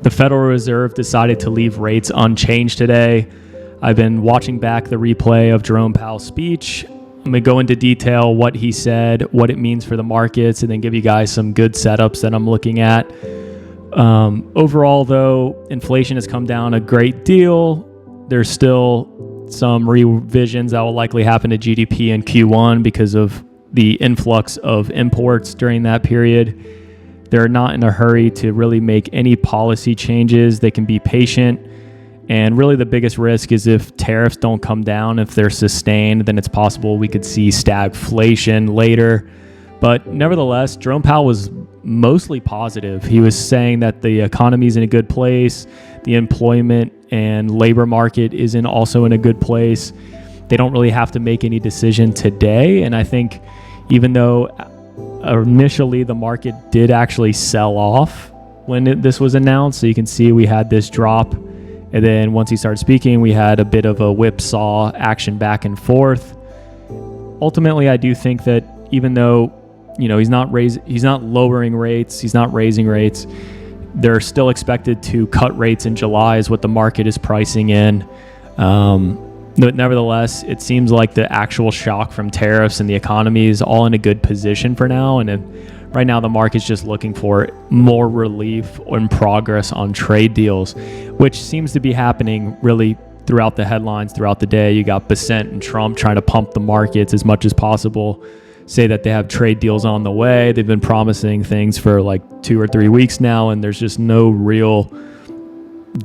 The Federal Reserve decided to leave rates unchanged today. I've been watching back the replay of Jerome Powell's speech. I'm going to go into detail what he said, what it means for the markets, and then give you guys some good setups that I'm looking at. Overall, though, inflation has come down a great deal. There's still some revisions that will likely happen to GDP in Q1 because of the influx of imports during that period. They're not in a hurry to really make any policy changes. They can be patient. And really the biggest risk is if tariffs don't come down, if they're sustained, then it's possible we could see stagflation later. But nevertheless, Jerome Powell was mostly positive. He was saying that the economy is in a good place. The employment and labor market is also in a good place. They don't really have to make any decision today. And I think even though initially the market did actually sell off when this was announced, so you can see we had this drop. And then once he started speaking, we had a bit of a whipsaw action back and forth. Ultimately, I do think that even though, he's not lowering rates, he's not raising rates, they're still expected to cut rates in July is what the market is pricing in. But nevertheless, it seems like the actual shock from tariffs and the economy is all in a good position for now. And right now, the market's just looking for more relief and progress on trade deals, which seems to be happening really throughout the headlines throughout the day. You got Bessent and Trump trying to pump the markets as much as possible, say that they have trade deals on the way. They've been promising things for like 2 or 3 weeks now, and there's just no real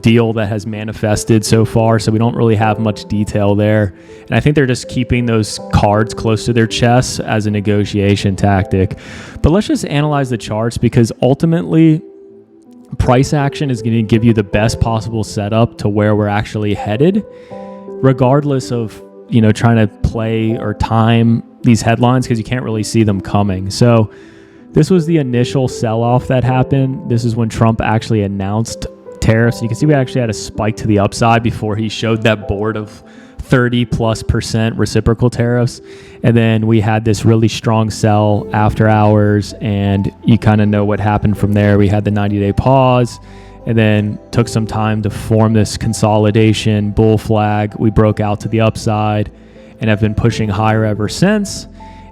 deal that has manifested so far, so we don't really have much detail there. And I think they're just keeping those cards close to their chests as a negotiation tactic. But let's just analyze the charts, because ultimately price action is going to give you the best possible setup to where we're actually headed, regardless of trying to play or time these headlines, because you can't really see them coming. So this was the initial sell-off that happened. This is when Trump actually announced tariffs. You can see we actually had a spike to the upside before he showed that board of 30+% reciprocal tariffs. And then we had this really strong sell after hours, and you kind of know what happened from there. We had the 90-day pause, and then took some time to form this consolidation bull flag. We broke out to the upside and have been pushing higher ever since.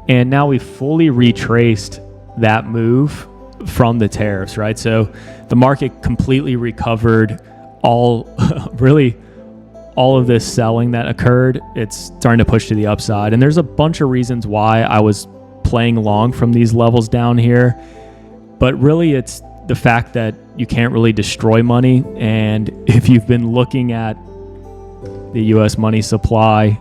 And now we've fully retraced that move from the tariffs, right? So the market completely recovered all of this selling that occurred. It's starting to push to the upside. And there's a bunch of reasons why I was playing long from these levels down here. But really it's the fact that you can't really destroy money. And if you've been looking at the US money supply,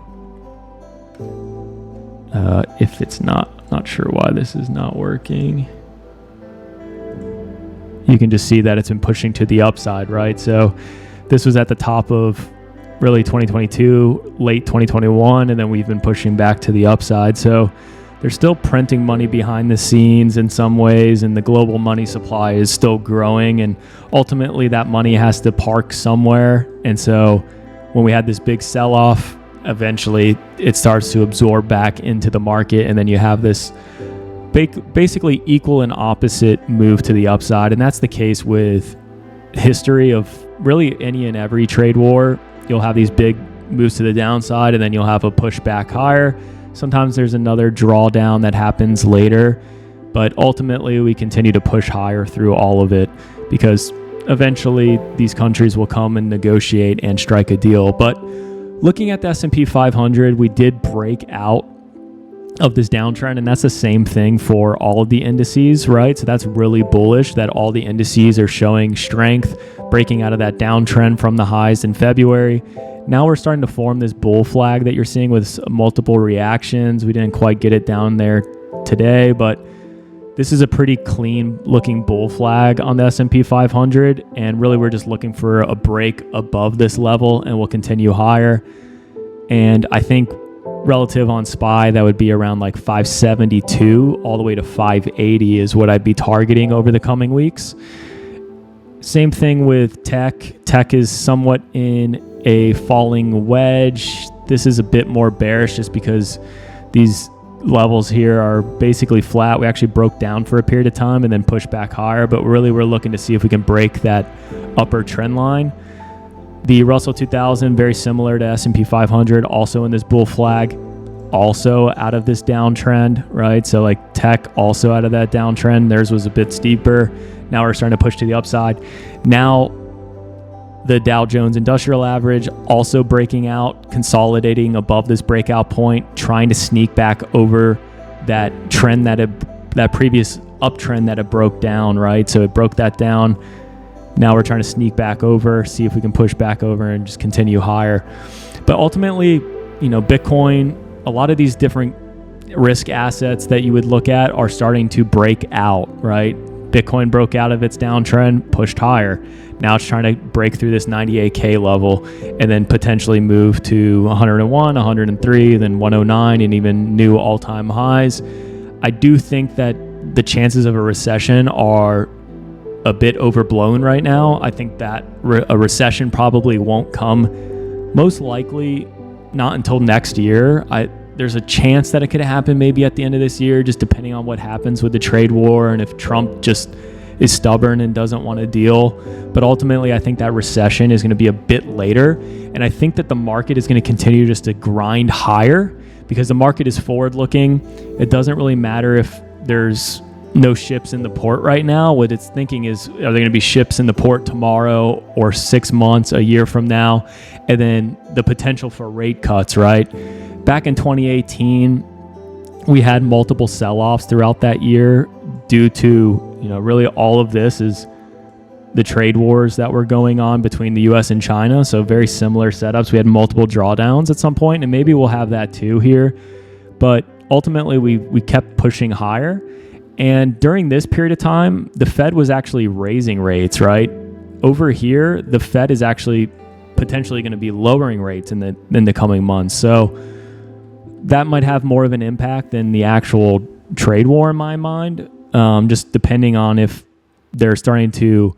if it's not sure why this is not working. You can just see that it's been pushing to the upside, right? So this was at the top of really 2022, late 2021, and then we've been pushing back to the upside. So they're still printing money behind the scenes in some ways, and the global money supply is still growing, and ultimately that money has to park somewhere. And so when we had this big sell-off, eventually it starts to absorb back into the market, and then you have this basically equal and opposite move to the upside. And that's the case with history of really any and every trade war. You'll have these big moves to the downside, and then you'll have a push back higher. Sometimes there's another drawdown that happens later, but ultimately we continue to push higher through all of it, because eventually these countries will come and negotiate and strike a deal. But looking at the S&P 500, we did break out of this downtrend, and that's the same thing for all of the indices, right? So that's really bullish that all the indices are showing strength, breaking out of that downtrend from the highs in February. Now we're starting to form this bull flag that you're seeing with multiple reactions. We didn't quite get it down there today, but this is a pretty clean looking bull flag on the S&P 500, and really we're just looking for a break above this level, and we'll continue higher. And I think relative on SPY, that would be around like 572 all the way to 580 is what I'd be targeting over the coming weeks. Same thing with tech. Tech is somewhat in a falling wedge. This is a bit more bearish just because these levels here are basically flat. We actually broke down for a period of time and then pushed back higher, but really we're looking to see if we can break that upper trend line. The Russell 2000, very similar to S&P 500, also in this bull flag, also out of this downtrend, right? So like tech also out of that downtrend. Theirs was a bit steeper. Now we're starting to push to the upside. Now the Dow Jones Industrial Average also breaking out, consolidating above this breakout point, trying to sneak back over that trend that previous uptrend that it broke down, right? So it broke that down. Now we're trying to sneak back over, see if we can push back over and just continue higher. But ultimately, Bitcoin, a lot of these different risk assets that you would look at are starting to break out, right? Bitcoin broke out of its downtrend, pushed higher. Now it's trying to break through this 98K level and then potentially move to 101, 103, then 109, and even new all-time highs. I do think that the chances of a recession are a bit overblown right now. I think that a recession probably won't come, most likely not until next year. There's a chance that it could happen maybe at the end of this year, just depending on what happens with the trade war and if Trump just is stubborn and doesn't want to deal. But ultimately, I think that recession is going to be a bit later. And I think that the market is going to continue just to grind higher because the market is forward looking. It doesn't really matter if there's no ships in the port right now. What it's thinking is, are there going to be ships in the port tomorrow or 6 months, a year from now? And then the potential for rate cuts, right? Back in 2018, we had multiple sell-offs throughout that year due to, really all of this is the trade wars that were going on between the US and China. So very similar setups. We had multiple drawdowns at some point, and maybe we'll have that too here. But ultimately, we kept pushing higher. And during this period of time, the Fed was actually raising rates, right? Over here, the Fed is actually potentially going to be lowering rates in the coming months. So that might have more of an impact than the actual trade war in my mind, just depending on if they're starting to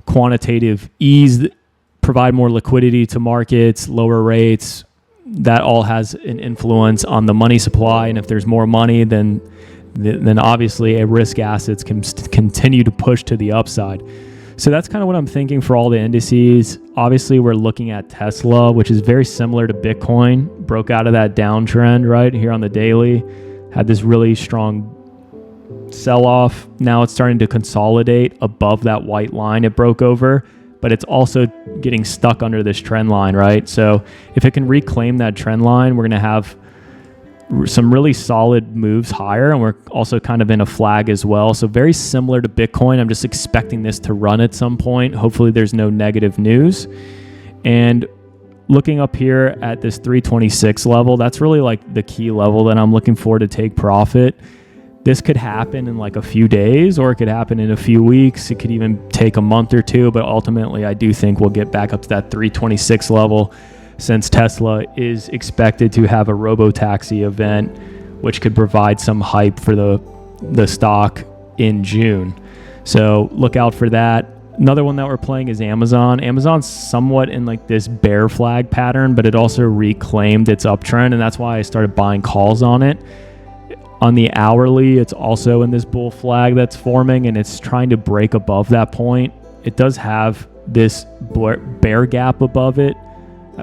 quantitative ease, provide more liquidity to markets, lower rates. That all has an influence on the money supply. And if there's more money, then obviously a risk assets can continue to push to the upside. So that's kind of what I'm thinking for all the indices. Obviously, we're looking at Tesla, which is very similar to Bitcoin. Broke out of that downtrend right here on the daily. Had this really strong sell-off. Now it's starting to consolidate above that white line it broke over, but it's also getting stuck under this trend line, right? So if it can reclaim that trend line, we're going to have some really solid moves higher, and we're also kind of in a flag as well. So very similar to Bitcoin. I'm just expecting this to run at some point. Hopefully there's no negative news. And looking up here at this 326 level, that's really like the key level that I'm looking for to take profit. This could happen in like a few days, or it could happen in a few weeks. It could even take a month or two, but ultimately I do think we'll get back up to that 326 level, since Tesla is expected to have a robo-taxi event, which could provide some hype for the stock in June. So look out for that. Another one that we're playing is Amazon. Amazon's somewhat in like this bear flag pattern, but it also reclaimed its uptrend, and that's why I started buying calls on it. On the hourly, it's also in this bull flag that's forming, and it's trying to break above that point. It does have this bear gap above it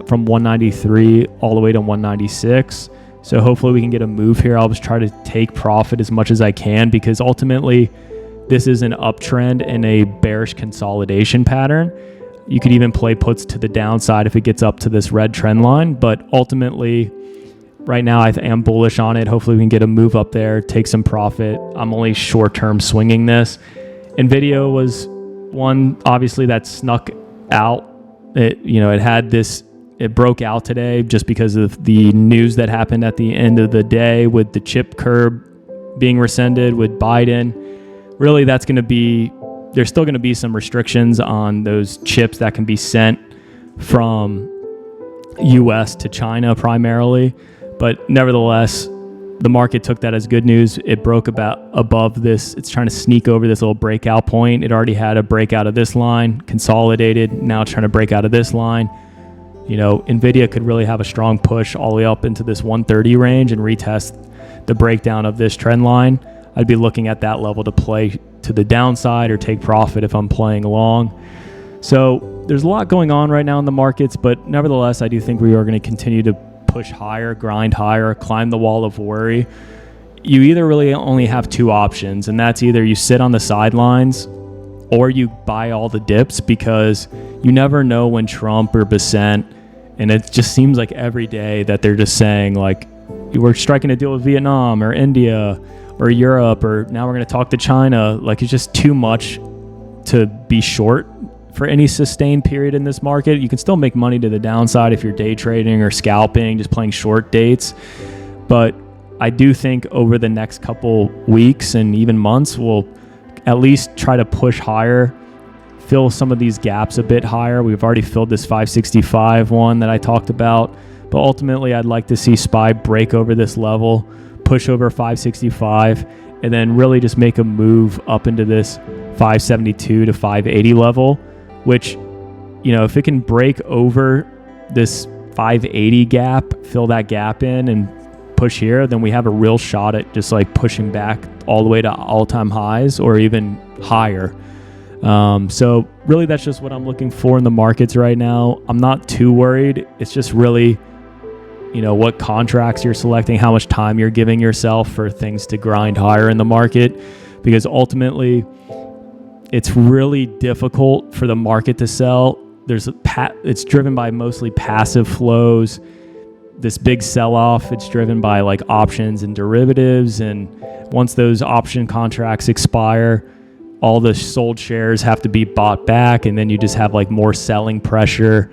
from 193 all the way to 196. So hopefully we can get a move here. I'll just try to take profit as much as I can, because ultimately this is an uptrend and a bearish consolidation pattern. You could even play puts to the downside if it gets up to this red trend line, but ultimately right now I am bullish on it. Hopefully we can get a move up there, take some profit. I'm only short-term swinging this. NVIDIA was one obviously that snuck out. It broke out today just because of the news that happened at the end of the day with the chip curb being rescinded with Biden. Really, there's still going to be some restrictions on those chips that can be sent from US to China primarily. But nevertheless, the market took that as good news. It broke above this. It's trying to sneak over this little breakout point. It already had a breakout of this line, consolidated. Now it's trying to break out of this line. NVIDIA could really have a strong push all the way up into this 130 range and retest the breakdown of this trend line. I'd be looking at that level to play to the downside or take profit if I'm playing along. So there's a lot going on right now in the markets, but nevertheless, I do think we are going to continue to push higher, grind higher, climb the wall of worry. You either really only have two options, and that's either you sit on the sidelines or you buy all the dips, because you never know when Trump or Bessent, and it just seems like every day that they're just saying like, we're striking a deal with Vietnam or India or Europe, or now we're going to talk to China. Like, it's just too much to be short for any sustained period in this market. You can still make money to the downside if you're day trading or scalping, just playing short dates. But I do think over the next couple weeks and even months, we'll at least try to push higher, fill some of these gaps a bit higher. We've already filled this 565 one that I talked about, but ultimately I'd like to see SPY break over this level, push over 565, and then really just make a move up into this 572 to 580 level, which, you know, if it can break over this 580 gap, fill that gap in and push here, then we have a real shot at just like pushing back all the way to all-time highs or even higher. So really that's just what I'm looking for in the markets right now. I'm not too worried. It's just really, you know, what contracts you're selecting, how much time you're giving yourself for things to grind higher in the market, because ultimately it's really difficult for the market to sell. It's driven by mostly passive flows. This big sell-off, it's driven by like options and derivatives, and once those option contracts expire, all the sold shares have to be bought back, and then you just have like more selling pressure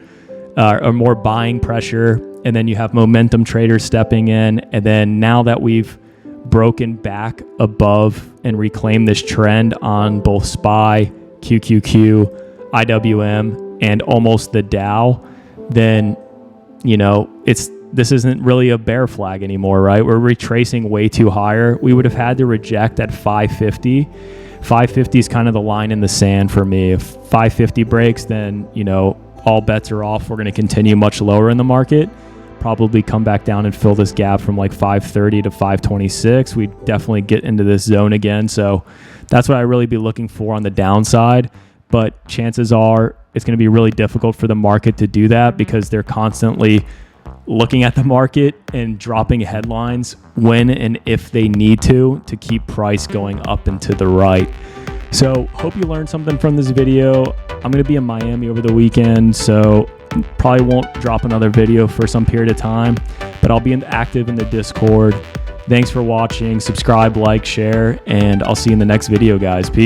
or more buying pressure, and then you have momentum traders stepping in. And then now that we've broken back above and reclaimed this trend on both SPY, QQQ, IWM, and almost the Dow, then, you know, this isn't really a bear flag anymore, right? We're retracing way too higher. We would have had to reject at 550. 550 is kind of the line in the sand for me. If 550 breaks, then, you know, all bets are off. We're going to continue much lower in the market, probably come back down and fill this gap from like 530 to 526. We definitely get into this zone again. So that's what I really be looking for on the downside. But chances are it's going to be really difficult for the market to do that, because they're constantly looking at the market and dropping headlines when and if they need to keep price going up and to the right. So hope you learned something from this video. I'm going to be in Miami over the weekend, so probably won't drop another video for some period of time, but I'll be active in the Discord. Thanks for watching. Subscribe, like, share, and I'll see you in the next video, guys. Peace.